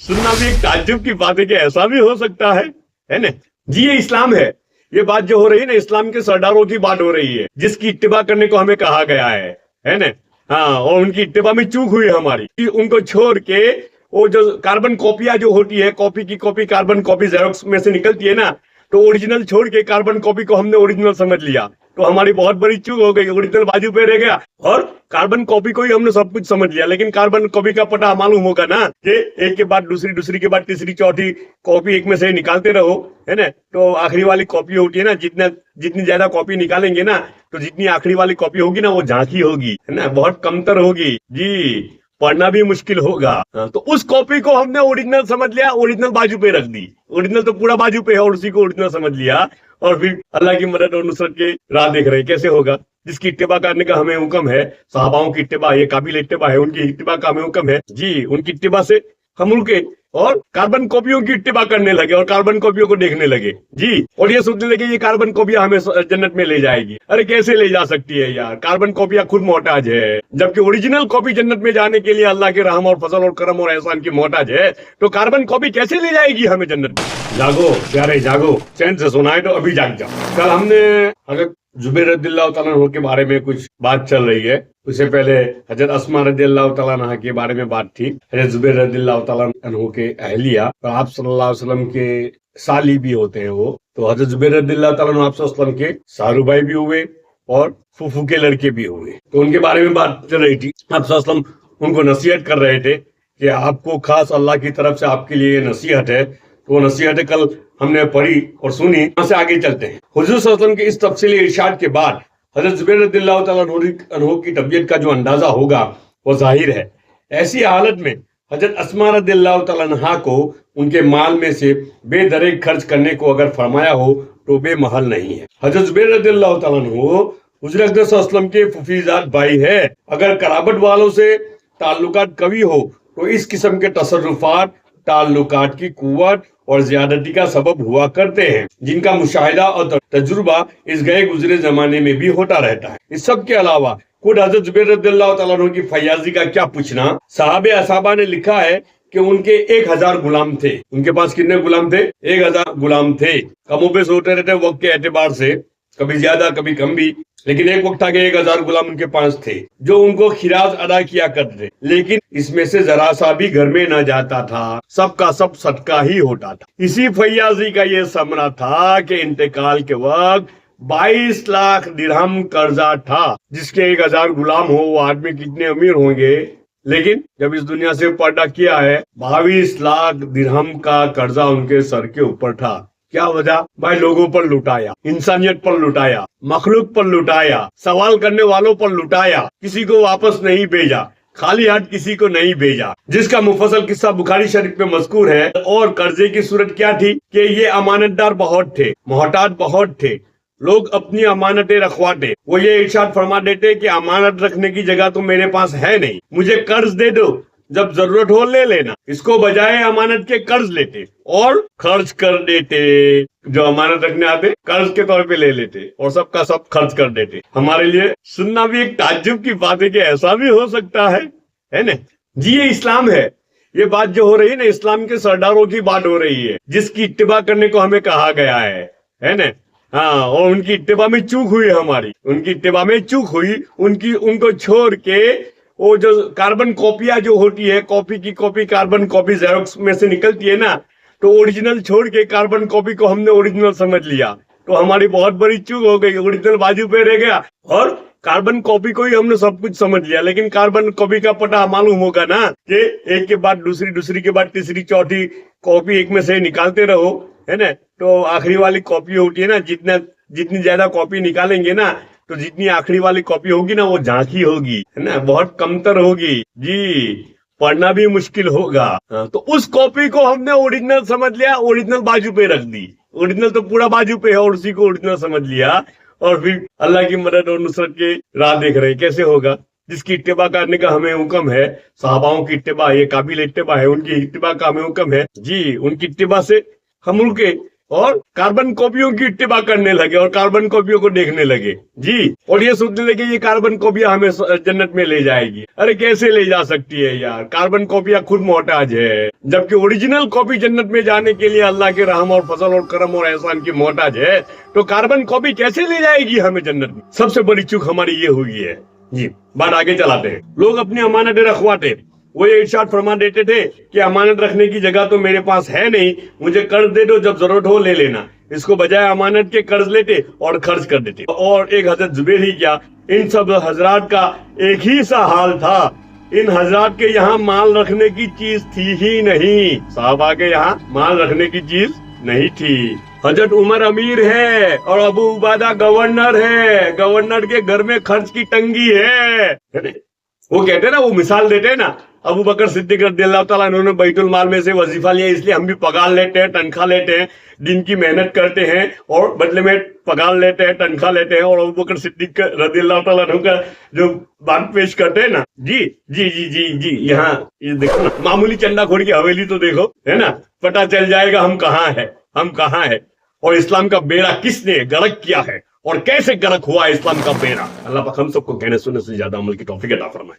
सुनना भी एक ताज्जुब की बात है कि ऐसा भी हो सकता है ना। जी ये इस्लाम है। ये बात जो हो रही है ना, इस्लाम के सरदारों की बात हो रही है, जिसकी इत्तिबा करने को हमें कहा गया है ना। हाँ, और उनकी इत्तिबा में चूक हुई है हमारी कि उनको छोड़ के वो जो कार्बन कॉपियां जो होती है, कॉपी की कॉपी कार्बन कॉपी जेरोक्स में से निकलती है ना, तो ओरिजिनल छोड़ के कार्बन कॉपी को हमने ओरिजिनल समझ लिया, तो हमारी बहुत बड़ी चूक हो गई। ओरिजिनल बाजू पे रह गया और कार्बन कॉपी को ही हमने सब कुछ समझ लिया, लेकिन कार्बन कॉपी का पता मालूम होगा ना कि एक के बाद दूसरी, दूसरी के बाद तीसरी, चौथी कॉपी एक में से निकालते रहो, है ना। तो आखिरी वाली कॉपी होती है ना, जितनी ज्यादा कॉपी निकालेंगे ना, तो जितनी आखिरी वाली कॉपी होगी ना, वो झांकी होगी, है ना, बहुत कमतर होगी जी, पढ़ना भी मुश्किल होगा। तो उस कॉपी को हमने ओरिजिनल समझ लिया, ओरिजिनल बाजू पे रख दी। ओरिजिनल तो पूरा बाजू पे है और उसी को ओरिजिनल समझ लिया, और फिर अल्लाह की मदद और नुसरत के राह देख रहे। कैसे होगा? जिसकी इत्तिबा करने का हमें हुक्म है, सहाबाओं की इत्तिबा, ये काबिल इत्तिबा है, उनकी इत्तिबा का हमें हुक्म है जी। उनकी इत्तिबा से हम उनके और कार्बन कॉपियों की इत्तिबा करने लगे और कार्बन कॉपियों को देखने लगे जी, और ये सोचने लगे ये कार्बन कॉपियां हमें जन्नत में ले जाएगी। अरे कैसे ले जा सकती है यार, कार्बन कॉपियां खुद मोहताज है, जबकि ओरिजिनल कॉपी जन्नत में जाने के लिए अल्लाह के रहम और फजल और करम और एहसान की मोहताज है, तो कार्बन कॉपी कैसे ले जाएगी हमें जन्नत में? जागो प्यारे जागो, चैन से सुनाए तो अभी जाग जाओ। कल हमने हजरत जुबैर रदियल्लाहु ताला अन्हु के बारे में कुछ बात चल रही है, उससे पहले हजरत अस्मा रदियल्लाहु ताला अन्हा के बारे में बात थी। हजरत जुबैर रदियल्लाहु ताला अन्हु के अहलिया और आप सल्लल्लाहु अलैहि वसल्लम के साली भी होते हैं वो, तो हजरत जुबैर रदियल्लाहु ताला अन्हु आप सल्लल्लाहु अलैहि वसल्लम के सारू भाई भी हुए और फूफू के लड़के भी हुए, तो उनके बारे में बात चल रही थी। आप सल्लल्लाहु अलैहि वसल्लम उनको नसीहत कर रहे थे कि आपको खास अल्लाह की तरफ से आपके लिए नसीहत है, तो वो नसीहत कल हमने पढ़ी और सुनी। यहाँ से आगे चलते हैं। हुजूर सल्लल्लाहु अलैहि वसल्लम के इस तफसीली इरशाद के बाद हजरत जुबैर रदियल्लाहु ताला अन्हु की तबीयत का जो अंदाजा होगा वो जाहिर है। ऐसी हालत में हजरत अस्मा रदियल्लाहु ताला अन्हा को उनके माल में से बेदरेक खर्च करने को अगर फरमाया हो तो बेमहल नहीं है। हजरत जुबैर रदियल्लाहु ताला अन्हु हुजूर अकरम सल्लल्लाहु अलैहि वसल्लम के फुफीजात भाई है। अगर कराबत वालों से ताल्लुकात कवी हो तो इस किस्म के तसर्रुफात ताल्लुकात की कुव्वत और ज्यादती का सबब हुआ करते हैं, जिनका मुशाहिदा और तजुर्बा इस गए गुजरे जमाने में भी होता रहता है। इस सब के अलावा खुद हजरत जुबैर रदियल्लाहु ताला अन्हु की फयाजी का क्या पूछना। साहबे असहाबा ने लिखा है कि उनके 1000 गुलाम थे। उनके पास कितने गुलाम थे? 1000 गुलाम थे। कमोबेश होते रहते वक्त के एतबार से, कभी ज्यादा कभी कम भी, लेकिन एक वक्त था कि 1000 गुलाम उनके पास थे जो उनको खिराज अदा किया करते थे, लेकिन इसमें से जरा सा भी घर में न जाता था, सबका सब सदका ही होता था। इसी फैयाजी का ये समरा था कि इंतकाल के वक्त 22 लाख दिरहम कर्जा था। जिसके 1000 गुलाम हो वो आदमी कितने अमीर होंगे, लेकिन जब इस दुनिया से पर्दा किया है 22 लाख दिरहम का कर्जा उनके सर के ऊपर था। क्या वजह? भाई लोगों पर लुटाया, इंसानियत पर लुटाया, मखलूक पर लुटाया, सवाल करने वालों पर लुटाया, किसी को वापस नहीं भेजा, खाली हाथ किसी को नहीं भेजा, जिसका मुफस्सल किस्सा बुखारी शरीफ में मज़कूर है। और कर्जे की सूरत क्या थी कि ये अमानतदार बहुत थे, मोहताज बहुत थे, लोग अपनी अमानतें रखवाते। वो ये इरशाद फरमा देते कि अमानत रखने की जगह तो मेरे पास है नहीं, मुझे कर्ज दे दो, जब जरूरत हो ले लेना। इसको बजाय अमानत के कर्ज लेते और खर्च कर देते। जो अमानत रखने आते कर्ज के तौर पे ले लेते और सबका सब खर्च कर देते। हमारे लिए सुनना भी एक ताज्जुब की बात है कि ऐसा भी हो सकता है ना। जी ये इस्लाम है। ये बात जो हो रही है ना, इस्लाम के सरदारों की बात हो रही है, जिसकी इत्तिबा करने को हमें कहा गया है ना। हाँ, और उनकी इत्तिबा में चूक हुई हमारी, उनकी इत्तिबा में चूक हुई। उनको छोड़ के वो जो कार्बन कॉपियां जो होती है, कॉपी की कॉपी कार्बन कॉपी जेरोक्स में से निकलती है ना, तो ओरिजिनल छोड़ के कार्बन कॉपी को हमने ओरिजिनल समझ लिया, तो हमारी बहुत बड़ी चूक हो गई। ओरिजिनल बाजू पे रह गया और कार्बन कॉपी को ही हमने सब कुछ समझ लिया, लेकिन कार्बन कॉपी का पता मालूम होगा ना कि एक के बाद दूसरी, दूसरी के बाद तीसरी, चौथी कॉपी एक में से निकालते रहो, है ना। तो आखिरी वाली कॉपी होती है ना, जितनी ज्यादा कॉपी निकालेंगे ना, तो जितनी आखिरी वाली कॉपी होगी ना, वो झांकी होगी, है ना, बहुत कमतर होगी जी, पढ़ना भी मुश्किल होगा। तो उस कॉपी को हमने ओरिजिनल समझ लिया, ओरिजिनल बाजू पे रख दी। ओरिजिनल तो पूरा बाजू पे है और उसी को ओरिजिनल समझ लिया, और फिर अल्लाह की मदद और नुसरत के राह देख रहे। कैसे होगा? जिसकी इत्तिबा करने का हमें हुक्म है, सहाबाओं की इत्तिबा, ये काबिल इत्तिबा है, उनकी इत्तिबा का हमें हुक्म है जी। उनकी इत्तिबा से हम उनके اور कार्बन कॉपियों की इत्तिबा करने लगे और कार्बन कॉपियों को देखने लगे जी, और ये सोचने लगे ये कार्बन कॉपियां हमें जन्नत में ले जाएगी। अरे कैसे ले जा सकती है यार, कार्बन कॉपियां खुद मोहताज है, जबकि ओरिजिनल कॉपी जन्नत में जाने के लिए अल्लाह के रहम और फजल और करम और एहसान की मोहताज है, तो कार्बन कॉपी कैसे ले जाएगी हमें जन्नत में। सबसे बड़ी चूक हमारी ये हुई है जी। बात आगे चलाते हैं। लोग अपनी अमानतें रखवाते, वो ये इरशाद फरमा देते थे कि अमानत रखने की जगह तो मेरे पास है नहीं, मुझे कर्ज दे दो, जब जरूरत हो ले लेना। इसको बजाय अमानत के कर्ज लेते और खर्च कर देते। और एक हजरत जुबैर ही क्या, इन सब हजरात का एक ही सा हाल था। इन हजरात के यहाँ माल रखने की चीज थी ही नहीं, साहबा के यहाँ माल रखने की चीज नहीं थी। हजरत उमर अमीर है और अबू उबादा गवर्नर है, गवर्नर के घर में खर्च की तंगी है। वो कहते हैं ना, वो मिसाल देते हैं ना, अबू बकर सिद्दीक रज़ियल्लाहु ताला अन्हु ने बैतुल माल में से वजीफा लिया, इसलिए हम भी पगार लेते हैं, तनख्वाह लेते हैं, दिन की मेहनत करते हैं और बदले में पगार लेते हैं, तनख्वाह लेते हैं। और अबू बकर सिद्दीक रज़ियल्लाहु ताला अन्हु का जो बात पेश करते हैं ना, जी जी जी जी जी, यहाँ ये देखो ना, मामूली चंदाखोर की हवेली तो देखो, है ना, पता चल जाएगा हम कहाँ है, हम कहाँ है और इस्लाम का बेड़ा किसने गर्क किया है और कैसे गर्क हुआ इस्लाम का बेड़ा। अल्लाह पाक हम सबको कहने सुनने से ज्यादा अमल की तौफीक अता फरमाए।